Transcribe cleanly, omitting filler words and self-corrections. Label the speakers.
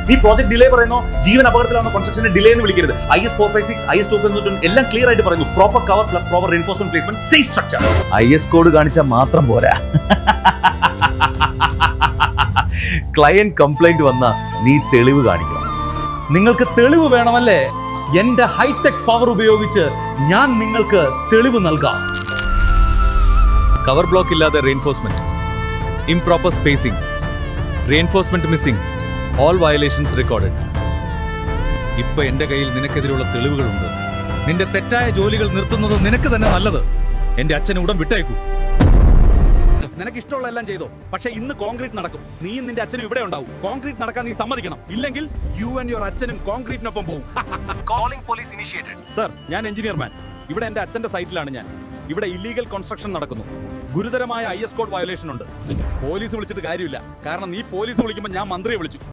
Speaker 1: നീ project delay പറയുന്നു, ജീവൻ അപകടത്തിലാവുന്ന കൺസ്ട്രക്ഷനെ delay എന്ന് വിളിക്കരുത്. IS 456, IS 251 എല്ലാം ക്ലിയർ ആയിട്ട് പറയുന്നു. Proper cover plus proper reinforcement placement, safe structure. IS code കാണിച്ചാൽ മാത്രം പോരാ. ക്ലയന്റ് കംപ്ലൈന്റ് വന്ന നീ തെളിവ് കാണിക്കണം.
Speaker 2: നിങ്ങൾക്ക് തെളിവ് വേണമല്ലേ? എന്റെ ഹൈടെക് പവർ ഉപയോഗിച്ച് ഞാൻ നിങ്ങൾക്ക് തെളിവ് നൽകാം.
Speaker 3: കവർ ബ്ലോക്ക് ഇല്ലാതെ reinforcement, improper spacing, reinforcement missing, all violations recorded. ഇപ്പൊ എന്റെ കയ്യിൽ നിനക്കെതിരെയുള്ള തെളിവുകളുണ്ട്. നിന്റെ തെറ്റായ ജോലികൾ നിർത്തുന്നത് നിനക്ക് തന്നെ നല്ലത്. എന്റെ അച്ഛനെ ഉടൻ വിട്ടയക്കൂ.
Speaker 2: നിനക്ക് ഇഷ്ടമുള്ള എല്ലാം ചെയ്തോ, പക്ഷെ ഇന്ന് കോൺക്രീറ്റ് നടക്കും. നീയും നിന്റെ അച്ഛനും ഇവിടെ ഉണ്ടാവും. കോൺക്രീറ്റ് നടക്കാൻ നീ സമ്മതിക്കണം. ഇല്ലെങ്കിൽ യു ആൻഡ് യുവർ അച്ഛനും കോൺക്രീറ്റിനൊപ്പം പോകും.
Speaker 3: Calling police initiated.
Speaker 2: സർ, ഞാൻ എഞ്ചിനീയർമാൻ. ഇവിടെ എന്റെ അച്ഛന്റെ സൈറ്റിലാണ് ഞാൻ. ഇവിടെ ഇല്ലീഗൽ കൺസ്ട്രക്ഷൻ നടക്കുന്നു. ഗുരുതരമായ IS കോഡ് വയലേഷൻ ഉണ്ട്. പോലീസ് വിളിച്ചിട്ട് കാര്യമില്ല. കാരണം നീ പോലീസ് വിളിക്കുമ്പോൾ ഞാൻ മന്ത്രിയെ വിളിച്ചു.